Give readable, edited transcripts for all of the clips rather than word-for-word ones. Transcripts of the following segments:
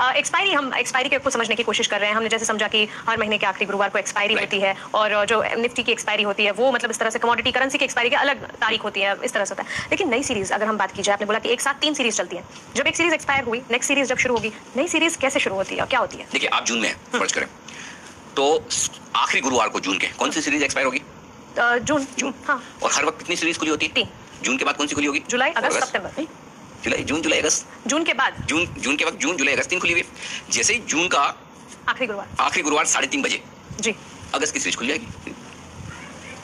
Expiry, हम expiry को समझने की कोशिश कर रहे हैं। हमने जैसे समझा कि हर महीने के आखिरी गुरुवार को एक्सपायरी होती है, और जो निफ्टी की एक्सपायरी होती है वो मतलब इस तरह से कमोडिटी करेंसी की एक्सपायरी की अलग तारीख होती है, इस तरह से होता है। लेकिन नई सीरीज अगर हम बात की जाए, आपने बोला कि एक साथ 3 सीरीज चलती है। जब एक सीरीज एक्सपायर हुई, नेक्स्ट सीरीज जब शुरू होगी, नई सीरीज कैसे शुरू होती है, क्या होती है? देखिए, आप जून में फर्ज करें तो आखिरी गुरुवार को जून के कौन सी सीरीज एक्सपायर होगी? जून। हाँ। और हर वक्त कितनी सीरीज खुली होती है? 3। जून के बाद कौन सी खुली होगी? जुलाई, अगस्त, सितंबर। जुलाई, जून, जुलाई, अगस्त। जून के बाद जून के वक्त जून, जुलाई, अगस्त 3 खुली हुई। जैसे ही जून का आखिरी गुरुवार 3:30 बजे जी, अगस्त की सीरीज खुल जाएगी।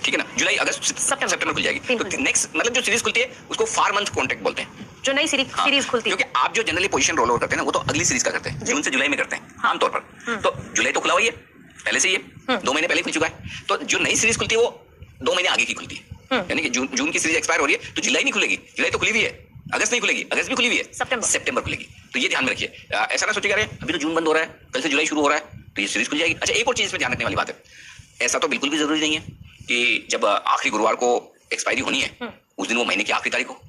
ठीक है ना? जुलाई, अगस्त, सितंबर खुल जाएगी। तो नेक्स्ट मतलब जो सीरीज खुलती है उसको फार मंथ कॉन्ट्रैक्ट बोलते हैं, जो नई सीरीज खुलती है। क्योंकि आप जो जनरली पोजीशन रोल ओवर करते हैं ना, वो तो अगली सीरीज का करते हैं, जून से जुलाई में करते हैं आमतौर पर। तो जुलाई तो खुला हुआ ही है पहले से, ये 2 महीने पहले खुल चुका है। तो जो नई सीरीज खुलती है वो 2 महीने आगे की खुलती है। यानी कि जून की सीरीज एक्सपायर हो रही है तो जुलाई नहीं खुलेगी, जुलाई तो खुली हुई है। अगस्त नहीं खुलेगी, अगस्त भी खुली हुई है, सितंबर खुलेगी। तो ये ध्यान में रखिए। ऐसा ना सोचिएगा अरे अभी तो जून बंद हो रहा है, कल से जुलाई शुरू हो रहा है, तो ये सीरीज खुल जाएगी। अच्छा, एक और चीज इसमें ध्यान रखने वाली बात है, ऐसा तो बिल्कुल भी जरूरी नहीं है कि जब आखिरी गुरुवार को एक्सपायरी होनी है उस दिन वो महीने की आखिरी तारीख हो।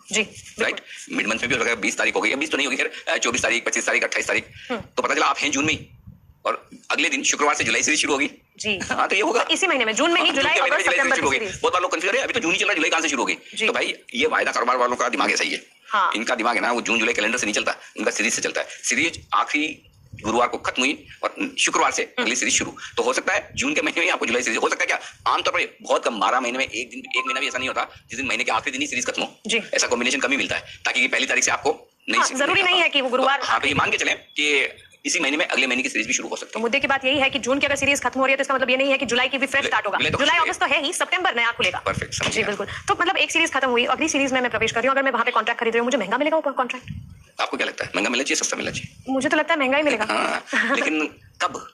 जी, राइट। मिड मंथ में भी अगर 20 तारीख हो गई, 20 तो नहीं होगी खैर, 24 तारीख, 25 तारीख, 28 तारीख, तो पता चला आप हैं जून में ही और अगले दिन शुक्रवार से जुलाई सीरीज शुरू होगी। जी हाँ, तो ये होगा इसी महीने में, जून में ही जुलाई, अगस्त, सितंबर शुरू होगी। बहुत बार लोग कंफ्यूज है, अभी तो जून ही चल रहा है, जुलाई कहां से शुरू होगी? तो भाई ये वायदा कारोबार वालों का दिमाग ऐसा ही है। हाँ। इनका दिमाग है ना, वो जून जुलाई कैलेंडर से नहीं चलता, उनका सीरीज से चलता है। सीरीज आखिरी गुरुवार को खत्म हुई और शुक्रवार से अगली सीरीज शुरू। तो हो सकता है जून के महीने में आपको जुलाई सीरीज, हो सकता है क्या आमतौर पर बहुत कम 12 महीने में एक महीना भी ऐसा नहीं होता जिस दिन महीने के आखिरी दिन ही सीरीज खत्म हो। ऐसा कॉम्बिनेशन कम ही मिलता है, ताकि पहली तारीख से आपको नहीं, जरूरी नहीं है कि वो गुरुवार। हाँ, तो ये मान के चलें कि इसी महीने में अगले महीने की सीरीज भी शुरू हो सकती है। तो मुद्दे की बात यही है कि जून की अगर सीरीज खत्म हो रही है तो इसका मतलब ये नहीं है कि जुलाई की भी फ्रेश स्टार्ट होगा। जुलाई अगस्त तो है ही, सितंबर नया खुलेगा। परफेक्ट, जी बिल्कुल। तो मतलब एक सीरीज खत्म हुई, अगली सीरीज में मैं प्रवेश कर रही हूँ, अगर मैं वहां पे कॉन्ट्रैक्ट खरीद रही हूँ, मुझे महंगा मिलेगा वो कॉन्ट्रैक्ट? आपको क्या लगता है, महंगा मिलना चाहिए, सस्ता मिलना चाहिए? मुझे तो लगता है महंगा ही मिलेगा। हाँ, लेकिन कब,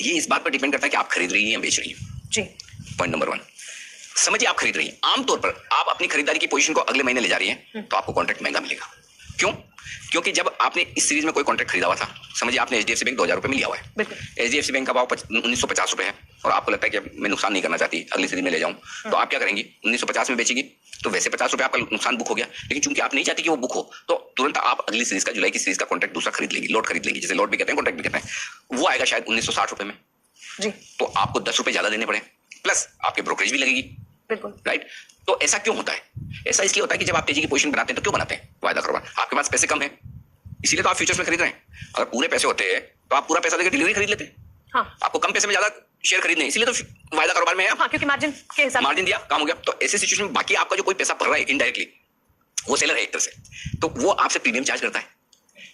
ये इस बात पर डिपेंड करता है कि आप खरीद रही हैं या बेच रही हैं। जी, पॉइंट नंबर 1 समझिए, आप खरीद रही हैं, आमतौर पर आप अपनी खरीदारी की पोजीशन को अगले महीने ले जा रही हैं तो आपको कॉन्ट्रैक्ट महंगा मिलेगा। क्यों? क्योंकि जब आपने इस सीरीज में कोई कॉन्ट्रैक्ट खरीदा हुआ था, समझिए आपने एचडीएफसी बैंक 2000 रुपए में लिया हुआ है, एचडीएफसी बैंक का भाव 1950 रुपए है और आपको लगता है कि मैं नुकसान नहीं करना चाहती, अगली सीरीज में ले जाऊं, तो आप क्या करेंगी, 1950 में बेचेगी, तो वैसे 50 रुपए आपका नुकसान बुक हो गया। लेकिन चूंकि आप नहीं चाहती कि वो बुक हो, तो तुरंत आप अगली सीरीज का, जुलाई की सीरीज का कॉन्ट्रैक्ट दूसरा खरीद लेंगी, लॉट खरीद लेंगी, जैसे लॉट भी कहते हैं, कॉन्ट्रैक्ट भी कहते हैं। वो आएगा शायद 1960 रुपए में जी, तो आपको 10 रुपए ज्यादा देने पड़े, प्लस आपके ब्रोकरेज भी लगेगी। बिल्कुल राइट। तो ऐसा क्यों होता है? ऐसा इसलिए होता है कि जब आप तेजी की पोजीशन बनाते हैं तो क्यों बनाते हैं? वायदा कारोबार, आपके पास पैसे कम है इसीलिए तो आप फ्यूचर्स में खरीद रहे हैं। अगर पूरे पैसे होते हैं तो आप पूरा पैसा देकर डिलीवरी खरीद लेते हैं। हाँ। आपको कम पैसे में ज्यादा शेयर खरीदने, इसलिए तो वायदा कारोबार में है। हाँ, क्योंकि मार्जिन के हिसाब, मार्जिन दिया, काम हो गया। तो ऐसे सिचुएशन में बाकी आपका जो कोई पैसा पड़ रहा है इनडायरेक्टली, वो सेलर है एक तरह से, तो वो आपसे प्रीमियम चार्ज करता है।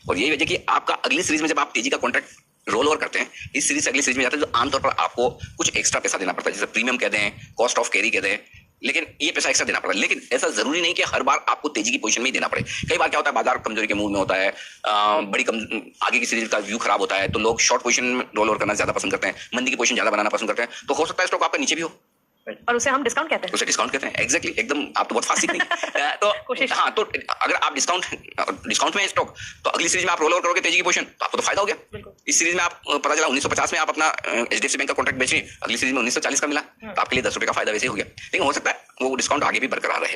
और यही वजह कि आपका अगली सीरीज में जब आप तेजी का कॉन्ट्रैक्ट रोल ओवर करते हैं, इस सीरीज से अगली सीरीज में जाते हैं, तो आमतौर पर आपको कुछ एक्स्ट्रा पैसा देना पड़ता है, जैसे प्रीमियम कहते हैं, कॉस्ट ऑफ कैरी कहते हैं, लेकिन ये पैसा एक्स्ट्रा देना पड़ता है। लेकिन ऐसा जरूरी नहीं कि हर बार आपको तेजी की पोजीशन में ही देना पड़े। कई बार क्या होता है, बाजार कमजोरी के मूड में होता है, आगे की सीरीज का व्यू खराब होता है, तो लोग शॉर्ट पोजीशन में रोल ओवर करना ज्यादा पसंद करते हैं, मंदी की पोजीशन ज्यादा बनाना पसंद करते हैं, तो हो सकता है स्टॉक आपका नीचे भी हो और उसे हम डिस्काउंट कहते हैं। उसे डिस्काउंट कहते हैं, एग्जैक्टली, एकदम। आप तो बहुत फास्ट नहीं तो हाँ, तो अगर आप डिस्काउंट में स्टॉक, तो अगली सीरीज में आप रोल ओवर करोगे तेजी की पोजीशन, तो आपको तो फायदा हो गया। इस सीरीज में आप पता चला 1950 में आप अपना एचडीएफसी बैंक का कॉन्ट्रैक्ट बेच रही, अगली सीरीज में 1940 का मिला, तो आपके लिए 10 रुपए का फायदा वैसे हो गया। लेकिन हो सकता है वो डिस्काउंट आगे भी बरकरार रहे।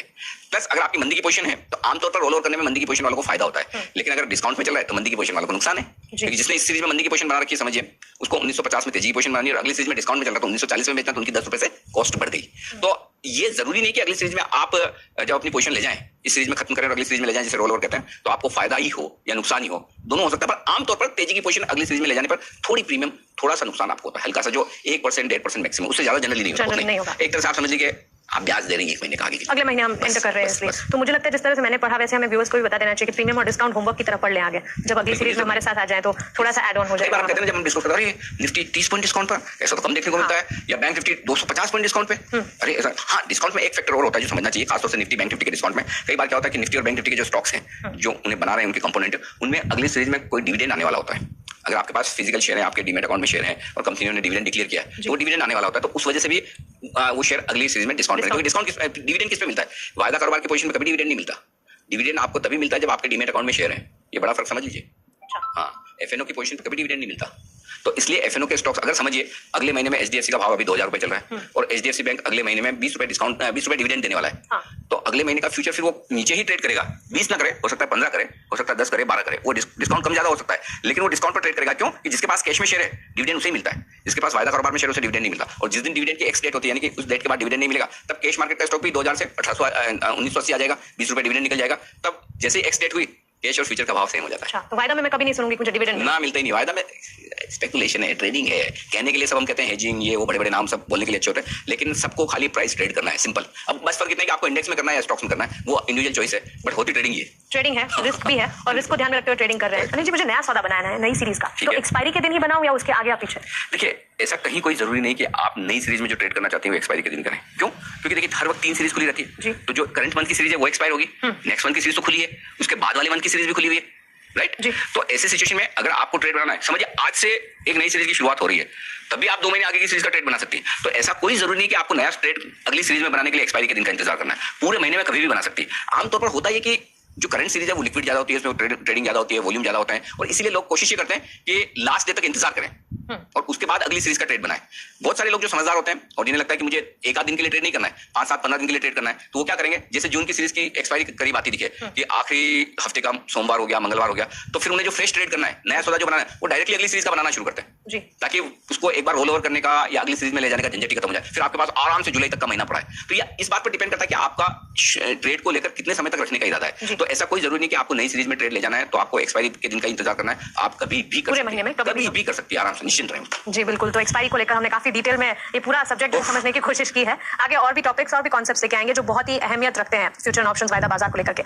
प्लस अगर आपकी मंदी की पोजीशन है तो आमतौर पर रोल ओवर करने में मंदी की पोजीशन वालों को फायदा होता है, लेकिन अगर डिस्काउंट में चल रहा है तो मंदी की पोजीशन वालों को नुकसान है। क्योंकि जिसने इस सीरीज में मंदी की पोजीशन बना रखी है, समझिए उसको 1950 में तेजी की पोजीशन बनानी है और अगली सीरीज में डिस्काउंट में चल रहा है तो 1940 में बेचना, तो उनकी 10 रुपए से कॉस्ट बढ़ गई। तो ये जरूरी नहीं कि अगली सीरीज में आप जब अपनी पोजीशन ले जाएं, इस सीरीज में खत्म करें और अगली सीरीज में ले जाएं, जिसे रोल ओवर कहते हैं, तो आपको फायदा ही हो या नुकसान ही हो, दोनों हो सकता है। पर आमतौर पर तेजी की पोजीशन अगली सीरीज में ले जाने पर थोड़ी प्रीमियम, थोड़ा सा नुकसान आपको होता है, हल्का सा, जो 1% 1.5% मैक्सिमम, उससे ज्यादा जनरली नहीं होगा। एक तरह से आप समझ लीजिए आप ब्याज दे रही हैं 1 महीने का आगे, अगले महीने हम एंटर कर रहे हैं, इसलिए तो मुझे लगता है जिस तरह से मैंने पढ़ा वैसे हमें व्यूअर्स को भी बता देना चाहिए कि प्रीमियम और डिस्काउंट होमवर्क की तरह पढ़ लें आगे, जब अगली सीरीज में हमारे साथ आ जाए तो थोड़ा सा ऐड ऑन हो जाएगा। कहते हैं जब हम डिस्काउंट कर रहे हैं, निफ्टी 30 पॉइंट डिस्काउंट पर, ऐसा तो कम देखने को मिलता है, या बैंक निफ्टी 250 पॉइंट डिस्काउंट पे। अरे ऐसा, हाँ, डिस्काउंट में एक फैक्टर और होता है जो समझना चाहिए, खासतौर से निफ्टी बैंक निफ्टी के डिस्काउंट में। कई बार क्या होता है कि निफ्टी और बैंक निफ्टी के जो स्टॉक्स हैं, जो उन्हें बना रहे हैं, उनके कंपोनेंट, उनमें अगली सीरीज में कोई डिविडेंड आने वाला होता है। अगर आपके पास फिजिकल शेयर है, आपके डीमैट अकाउंट में शेयर है और कंपनी ने डिविडेंड डिक्लेयर किया है, तो वो डिविडेंड आने वाला होता है, तो उस वजह से भी वो शेयर अगली सीरीज में डिस्काउंट मिलेगा। डिस्काउंट डिविडेंड किस पे मिलता है? वायदा कारोबार की पोजीशन में कभी डिविडेंड नहीं मिलता। डिविडेंड आपको तभी मिलता है जब आपके डीमैट अकाउंट में शेयर है, ये बड़ा फर्क समझ लीजिए। हाँ, एफएनओ की पोजीशन पे कभी डिविडेंड नहीं मिलता। तो इसलिए एफएनओ के स्टॉक्स अगर समझिए अगले महीने में एचडीएफसी का भाव अभी 2000 रुपए चल रहा है और एचडीएफसी बैंक अगले महीने में 20 रुपए डिस्काउंट 20 रुपए डिविडेंड देने वाला है। तो अगले महीने का फ्यूचर फिर वो नीचे ही ट्रेड करेगा, 20 ना करे, हो सकता है 15 करे, हो सकता है 10 करे, 12 करे, वो डिस्काउंट कम ज्यादा हो सकता है, लेकिन वो डिस्काउंट पर ट्रेड करेगा। क्यों? कि जिसके पास कैश में शेयर है डिविडेंड उसे ही मिलता है, जिसके पास वायदा कारोबार में शेयर उसे डिविडेंड नहीं मिलता। और जिस दिन डिविडेंड की एक्स डेट होती है यानी कि उस डेट के बाद डिविडेंड नहीं मिलेगा, तब कैश मार्केट का स्टॉक भी 2000 से 1980 आ जाएगा, 20 रुपए डिविडेंड निकल जाएगा। तब जैसे ही एक्स डेट हुई कैश और फ्यूचर का भाव सेम हो जाता है। अच्छा, तो वायदा में मैं कभी नहीं सुनूंगी मुझे डिविडेंड ना मिलता ही नहीं। वायदा में स्पेकुलेशन है, ट्रेडिंग है, कहने के लिए सब हम कहते हैं हेजिंग, ये वो बड़े बड़े नाम सब बोलने के लिए अच्छे होते हैं, लेकिन सबको खाली प्राइस ट्रेड करना है, सिंपल। अब बस फर्क इतना है कि आपको इंडेक्स में करना है या स्टॉक्स में करना है, वो इंडिविजुअल चॉइस है, बट होती ट्रेडिंग ये ट्रेडिंग है, रिस्क भी है और रिस्क को ध्यान में रखते हुए ट्रेडिंग कर रहे हैं। अनिल जी, मुझे नया सौदा बनाना है नई सीरीज का, तो एक्सपायरी के दिन ही बनाऊं या उसके आगे या पीछे? देखिए, ऐसा कहीं कोई जरूरी नहीं कि आप नई सीरीज में जो ट्रेड करना चाहते हैं वो एक्सपायरी के दिन करें। क्यों? क्योंकि देखिए हर वक्त 3 सीरीज खुली रहती है, तो जो करंट मंथ की सीरीज है वो एक्सपायर होगी, नेक्स्ट मंथ की सीरीज तो खुली है, उसके बाद वाले मंथ की सीरीज भी खुली हुई है, राइट? तो ऐसे सिचुएशन में अगर आपको ट्रेड बनाना है, समझिए आज से एक नई सीरीज की शुरुआत हो रही है, तब भी आप 2 महीने आगे की सीरीज का ट्रेड बना सकती है। तो ऐसा कोई जरूरी नहीं कि आपको नया ट्रेड अगली सीरीज में बनाने के लिए एक्सपायरी के दिन का इंतजार करना है, पूरे महीने में कभी भी बना सकती है। आमतौर पर होता है कि जो करंट सीरीज है वो लिक्विड ज्यादा होती है, उसमें ट्रेडिंग ज्यादा होती है, वॉल्यूम ज्यादा होता है, और इसीलिए लोग कोशिश ये करते हैं कि लास्ट डे तक इंतजार करें और उसके बाद अगली सीरीज का ट्रेड बनाएं। बहुत सारे लोग जो समझदार होते हैं और जिन्हें लगता है कि मुझे एक आध दिन के लिए ट्रेड नहीं करना है, 5, 7, 15 दिन के लिए ट्रेड करना है, तो वो क्या करेंगे, जैसे जून की सीरीज की एक्सपायरी करीब आती दिखे कि आखिरी हफ्ते का सोमवार हो गया, मंगलवार हो गया, तो फिर उन्हें जो फ्रेश ट्रेड करना है, नया सौदा जो बनाना है, वो डायरेक्टली अगली सीरीज का बनाना शुरू करते हैं, ताकि उसको एक बार रोल ओवर करने का या अगली सीरीज में ले जाने का झंझट खत्म हो जाए। फिर आपके पास आराम से जुलाई तक का महीना पड़ा है। तो ये इस बात पर डिपेंड करता है कि आपका ट्रेड को लेकर कितने समय तक रखने का इरादा है। तो ऐसा कोई जरूरी नहीं कि आपको नई सीरीज में ट्रेड ले जाना है तो आपको एक्सपायरी के दिन का इंतजार करना है, आप कभी भी कर सकते हैं, कभी भी कर सकती है, आराम से निश्चिंत रहें। जी बिल्कुल, तो एक्सपायरी को लेकर हमने काफी डिटेल में ये पूरा सब्जेक्ट समझने की कोशिश की है। आगे और भी टॉपिक्स और भी कॉन्सेप्ट्स लेके आएंगे जो बहुत ही अहमियत रखते हैं फ्यूचर ऑप्शंस वायदा बाजार को लेकर के।